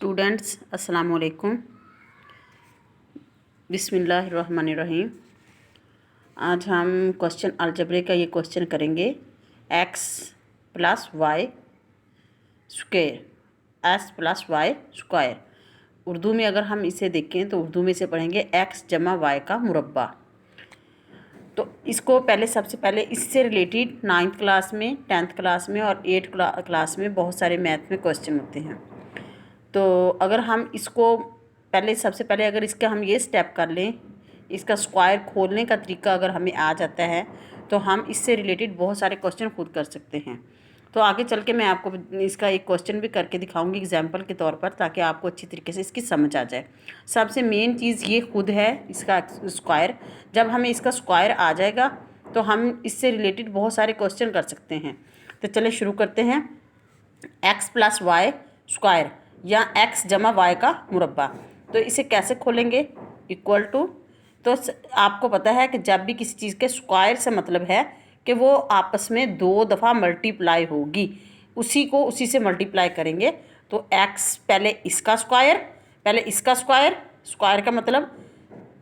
Students अस्सलाम वालेकुम। बिस्मिल्लाहिर्रहमानिर्रहीम। आज हम क्वेश्चन अलजबरे का ये क्वेश्चन करेंगे। X plus y square, s plus y square. Urdu में अगर हम इसे देखें तो उर्दू में इसे पढ़ेंगे एक्स जमा वाई का मुरब्बा। तो इसको सबसे पहले इससे रिलेटेड 9th क्लास में, 10th क्लास में और 8th क्लास में बहुत सारे मैथ में क्वेश्चन होते हैं। तो अगर हम इसको सबसे पहले अगर इसका हम ये स्टेप कर लें, इसका स्क्वायर खोलने का तरीका अगर हमें आ जाता है तो हम इससे रिलेटेड बहुत सारे क्वेश्चन खुद कर सकते हैं। तो आगे चल के मैं आपको इसका एक क्वेश्चन भी करके दिखाऊंगी एग्जाम्पल के तौर पर, ताकि आपको अच्छी तरीके से इसकी समझ आ जाए। सबसे मेन चीज़ ये खुद है इसका स्क्वायर। जब हमें इसका स्क्वायर आ जाएगा तो हम इससे रिलेटेड बहुत सारे क्वेश्चन कर सकते हैं। तो चलिए शुरू करते हैं। एक्स प्लस वाई स्क्वायर या एक्स जमा वाई का मुरब्बा। तो इसे कैसे खोलेंगे? इक्वल टू, तो आपको पता है कि जब भी किसी चीज़ के स्क्वायर से मतलब है कि वो आपस में 2 दफ़ा मल्टीप्लाई होगी, उसी से मल्टीप्लाई करेंगे। तो एक्स पहले इसका स्क्वायर, स्क्वायर का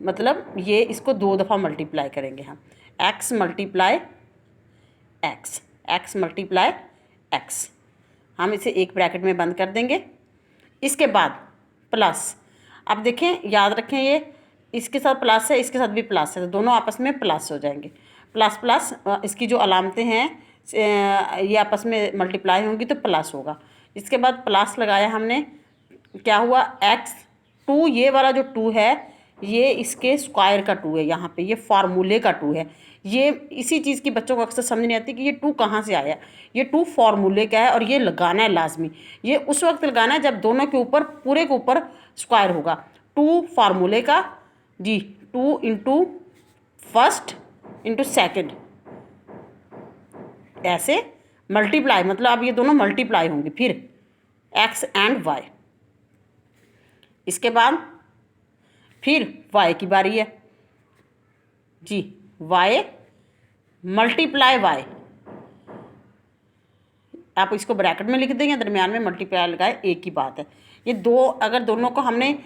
मतलब ये इसको 2 दफ़ा मल्टीप्लाई करेंगे हम। एक्स मल्टीप्लाई एक्स, हम इसे एक ब्रैकेट में बंद कर देंगे। इसके बाद प्लस, अब देखें, याद रखें, ये इसके साथ प्लस है, इसके साथ भी प्लस है, तो दोनों आपस में प्लस हो जाएंगे। प्लस इसकी जो अलामतें हैं ये आपस में मल्टीप्लाई होंगी तो प्लस होगा। इसके बाद प्लस लगाया हमने, क्या हुआ? एक्स 2, ये वाला जो 2 है ये इसके स्क्वायर का 2 है, यहाँ पे ये फार्मूले का 2 है। ये इसी चीज़ की बच्चों को अक्सर समझ नहीं आती कि ये 2 कहाँ से आया। ये 2 फार्मूले का है और ये लगाना है लाजमी। ये उस वक्त लगाना है जब दोनों के ऊपर, पूरे के ऊपर स्क्वायर होगा। 2 फार्मूले का जी, 2 इंटू फर्स्ट इंटू सेकेंड, ऐसे मल्टीप्लाई, मतलब अब ये दोनों मल्टीप्लाई होंगे। फिर एक्स एंड वाई, इसके बाद फिर वाई की बारी है जी, वाई मल्टीप्लाई वाई। आप इसको ब्रैकेट में लिख देंगे, दरमियान में मल्टीप्लाई लगाए, एक ही बात है। ये दो, अगर दोनों को हमने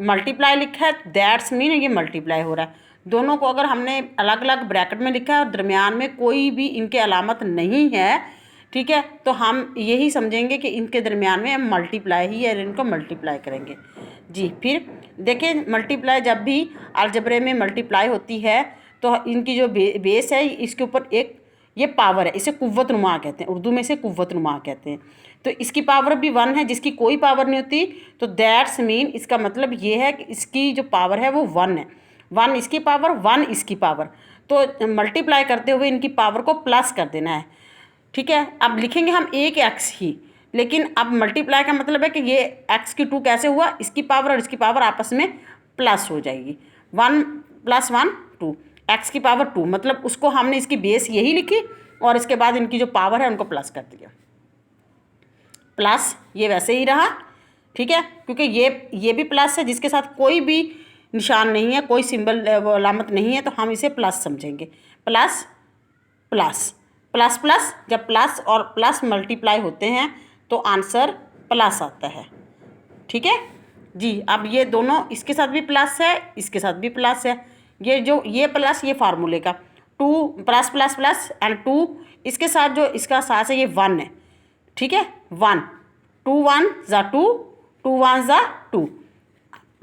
मल्टीप्लाई लिखा है दैट्स मीन ये मल्टीप्लाई हो रहा है। दोनों को अगर हमने अलग अलग ब्रैकेट में लिखा है और दरमियान में कोई भी इनके अलामत नहीं है, ठीक है, तो हम यही समझेंगे कि इनके दरमियान में हम मल्टीप्लाई ही है, इनको मल्टीप्लाई करेंगे जी। फिर देखें, मल्टीप्लाई जब भी अलजबरे में मल्टीप्लाई होती है तो इनकी जो बेस है, इसके ऊपर एक ये पावर है, इसे कुव्वत नुमा कहते हैं, उर्दू में इसे कुव्वत नुमा कहते हैं। तो इसकी पावर भी 1 है, जिसकी कोई पावर नहीं होती, तो दैट्स मीन इसका मतलब ये है कि इसकी जो पावर है वो 1 है। 1 इसकी पावर, 1 इसकी पावर। तो मल्टीप्लाई करते हुए इनकी पावर को प्लस कर देना है, ठीक है। अब लिखेंगे हम एक एक्स ही, लेकिन अब मल्टीप्लाई का मतलब है कि ये एक्स की 2 कैसे हुआ, इसकी पावर और इसकी पावर आपस में प्लस हो जाएगी। 1 + 1 2, एक्स की पावर 2, मतलब उसको हमने इसकी बेस यही लिखी और इसके बाद इनकी जो पावर है उनको प्लस कर दिया। प्लस ये वैसे ही रहा, ठीक है, क्योंकि ये भी प्लस है, जिसके साथ कोई भी निशान नहीं है, कोई सिंबल अलामत नहीं है, तो हम इसे प्लस समझेंगे। प्लस प्लस प्लस प्लस, जब प्लस और प्लस मल्टीप्लाई होते हैं तो आंसर प्लस आता है, ठीक है जी। अब ये दोनों, इसके साथ भी प्लस है, इसके साथ भी प्लस है। ये प्लस, ये फार्मूले का 2 प्लस प्लस प्लस एंड 2, इसके साथ जो इसका साथ है ये 1 है, ठीक है। 1 2 1 ज़ा 2, 2 1 ज़ा 2,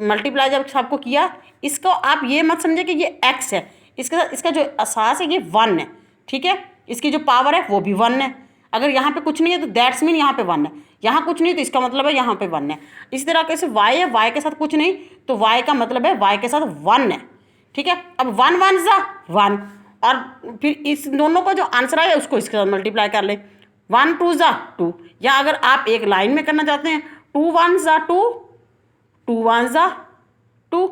मल्टीप्लाई जब सबको किया, इसको आप ये मत समझे कि ये x है, इसके साथ इसका जो असास है ये 1 है, ठीक है। इसकी जो पावर है वो भी 1 है। अगर यहाँ पे कुछ नहीं है तो दैट्स मीन यहाँ पे 1 है, यहाँ कुछ नहीं तो इसका मतलब है यहाँ पे 1 है। इसी तरह कैसे y है, y के साथ कुछ नहीं तो y का मतलब है y के साथ 1 है, ठीक है। अब 1 1 ज़ा 1, और फिर इस दोनों को जो आंसर आया उसको इसके साथ मल्टीप्लाई कर ले। 1 2 ज़ा 2, या अगर आप एक लाइन में करना चाहते हैं 2 1 ज़ा 2, 2 1 ज़ा 2,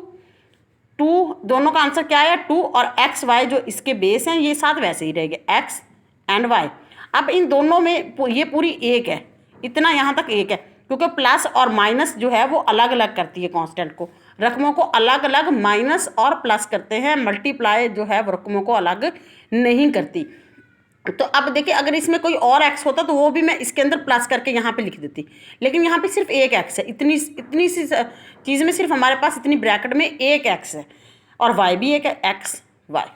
2, दोनों का आंसर क्या है 2, और एक्स वाई जो इसके बेस हैं ये साथ वैसे ही रहेंगे, एक्स एंड वाई। अब इन दोनों में ये पूरी एक है, इतना यहाँ तक एक है, क्योंकि प्लस और माइनस जो है वो अलग अलग करती है कांस्टेंट को, रकमों को अलग अलग माइनस और प्लस करते हैं। मल्टीप्लाई जो है वो रकमों को अलग नहीं करती। तो अब देखिए, अगर इसमें कोई और एक्स होता तो वो भी मैं इसके अंदर प्लस करके यहाँ पे लिख देती, लेकिन यहाँ पे सिर्फ एक एक्स है। इतनी सी चीज़ में सिर्फ हमारे पास इतनी ब्रैकेट में एक एक्स है, और वाई भी एक है, एक्स वाई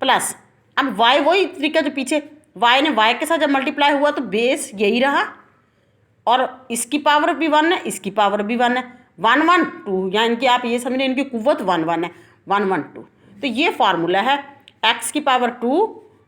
प्लस। अब वाई वही तरीका जो पीछे, वाई ने वाई के साथ जब मल्टीप्लाई हुआ तो बेस यही रहा, और इसकी पावर भी 1 है, इसकी पावर भी 1 है, 1 1 2, यानी कि आप ये समझ इनकी कुव्वत 1 1 है, 1 1 2। तो ये फार्मूला है एक्स की power 2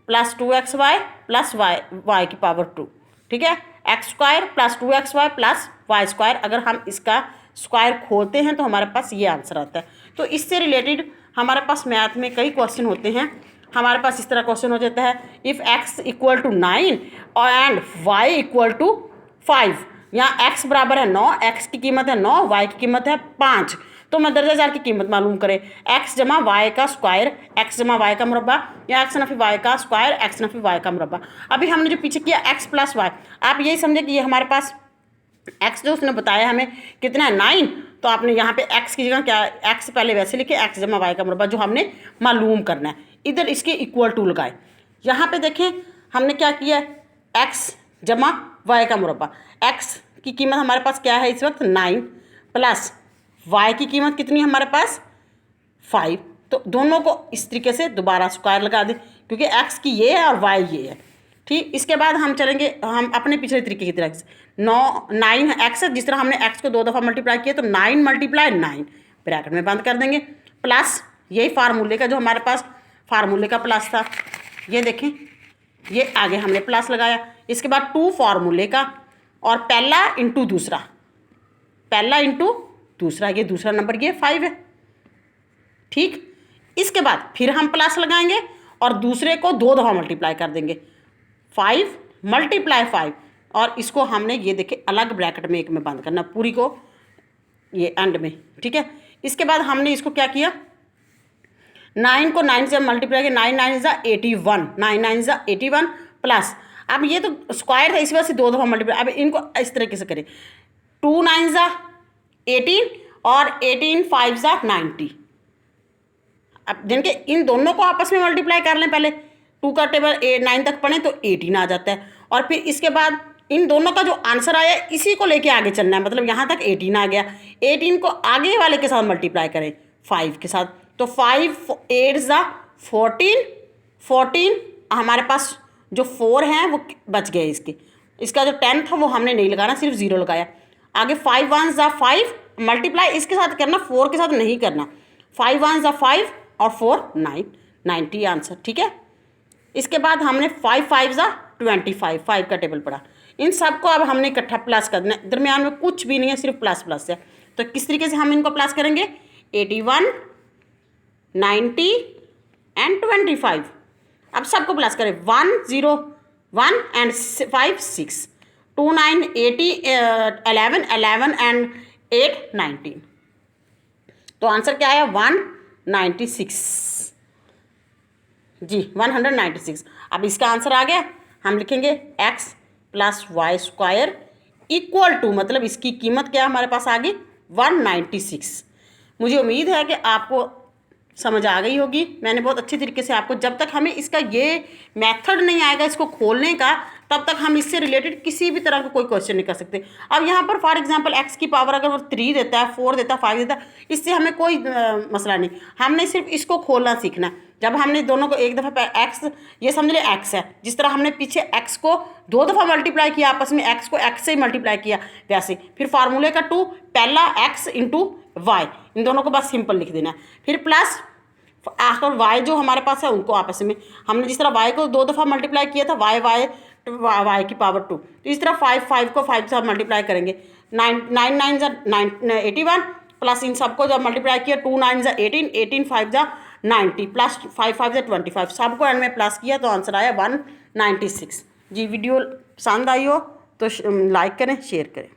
plus 2xy plus y की पावर 2, ठीक है, x square plus 2xy plus y square. अगर हम इसका स्क्वायर खोलते हैं तो हमारे पास ये आंसर आता है। तो इससे रिलेटेड हमारे पास मैथ में कई क्वेश्चन होते हैं। हमारे पास इस तरह क्वेश्चन हो जाता है, if x equal to 9 and y equal to 5, यहाँ x बराबर है 9, x की कीमत है 9, y की कीमत है 5, तो मैं दर्जा जार की कीमत मालूम करें, x जमा वाई का स्क्वायर, x जमा वाई का मुरब्बा, या x नफी वाई का स्क्वायर, x नफी वाई का मुरब्बा। अभी हमने जो पीछे किया x प्लस वाई, आप यही समझे कि ये हमारे पास x जो उसने बताया हमें कितना है 9, तो आपने यहाँ पे x की जगह क्या, x पहले वैसे लिखे, x जमा वाई का मुरब्बा जो हमने मालूम करना है, इधर इसके इक्वल टू लगाए। यहाँ पे देखें हमने क्या किया, x जमा वाई का मुरब्बा, x की कीमत हमारे पास क्या है इस वक्त 9, प्लस y की कीमत कितनी है हमारे पास 5, तो दोनों को इस तरीके से दोबारा स्क्वायर लगा दें, क्योंकि x की ये है और y ये है, ठीक। इसके बाद हम चलेंगे हम अपने पिछले तरीके की तरह, 9 एक्स है, जिस तरह हमने x को 2 दफ़ा मल्टीप्लाई किया तो 9 मल्टीप्लाई 9 ब्रैकेट में बंद कर देंगे, प्लस यही फार्मूले का जो हमारे पास फार्मूले का प्लस था, ये देखें ये आगे हमने प्लस लगाया। इसके बाद 2 फार्मूले का, और पहला इंटू दूसरा, पहला इंटू दूसरा, ये दूसरा नंबर ये 5 है, ठीक। इसके बाद फिर हम प्लस लगाएंगे और दूसरे को 2 दफ़ा मल्टीप्लाई कर देंगे, 5 मल्टीप्लाई 5, और इसको हमने ये देखे अलग ब्रैकेट में एक में बंद करना पूरी को, ये एंड में, ठीक है। इसके बाद हमने इसको क्या किया, 9 को 9 से मल्टीप्लाई किया, 9 9 ज़ा 81, 9 9 ज़ा 81 प्लस, अब ये तो स्क्वायर था इस वजह से 2 दफ़ा मल्टीप्लाई, अब इनको इस तरीके से करें, 2 9 ज़ा 18 और 18 5 ज़ा 90। अब जिनके इन दोनों को आपस में मल्टीप्लाई कर लें, पहले 2 का टेबल 9 तक पढ़ें तो 18 आ जाता है, और फिर इसके बाद इन दोनों का जो आंसर आया इसी को लेके आगे चलना है, मतलब यहाँ तक 18 आ गया, 18 को आगे वाले के साथ मल्टीप्लाई करें 5 के साथ, तो 5 8 ज़ा 14, 14 हमारे पास जो 4 हैं वो बच गए, इसका जो 10 था वो हमने नहीं लगाना, सिर्फ 0 लगाया। आगे 5 1 ज़ा 5 मल्टीप्लाई इसके साथ करना, 4 के साथ नहीं करना, 5 1 ज़ा 5 और 4 9, 90 आंसर, ठीक है। इसके बाद हमने 5 5 ज़ा 25, 5 का टेबल पड़ा, इन सब को अब हमने इकट्ठा प्लस कर देना, दरमियान में कुछ भी नहीं है, सिर्फ प्लस प्लस है। तो किस तरीके से हम इनको प्लस करेंगे, 81 90 एंड 25, अब सबको प्लस करें, 1 0 1 एंड 5 6, 2 9 80 11 11 एंड 8 19, तो आंसर क्या आया 196 जी, 196। अब इसका आंसर आ गया, हम लिखेंगे x plus y square equal to, मतलब इसकी कीमत क्या हमारे पास आ गई 196। मुझे उम्मीद है कि आपको समझ आ गई होगी, मैंने बहुत अच्छी तरीके से आपको, जब तक हमें इसका ये मेथड नहीं आएगा इसको खोलने का, तब तक हम इससे रिलेटेड किसी भी तरह का कोई क्वेश्चन नहीं कर सकते। अब यहाँ पर फॉर एग्जांपल x की पावर अगर वो 3 देता है, 4 देता है, 5 देता है, इससे हमें कोई मसला नहीं, हमने सिर्फ इसको खोलना सीखना है। जब हमने दोनों को एक दफ़ा x, ये समझ लें x है, जिस तरह हमने पीछे x को 2 दफ़ा मल्टीप्लाई किया आपस में, x को x से ही मल्टीप्लाई किया, वैसे फिर फार्मूले का 2 पहला x इंटू वाई, इन दोनों को बस सिंपल लिख देना है, फिर प्लस आखिर y जो हमारे पास है उनको आपस में, हमने जिस तरह y को 2 दफ़ा मल्टीप्लाई किया था, y की पावर 2, तो इस तरह 5 5 को 5 से मल्टीप्लाई करेंगे, 9 9 ज़ा 81 प्लस इन सबको जब मल्टीप्लाई किया 2 9 ज़ा 18 18 5 ज़ा 90 प्लस 5 5 ज़ा 25, सबको एंड में प्लस किया तो आंसर आया 196। जी, वीडियो पसंद आई हो तो लाइक करें, शेयर करें।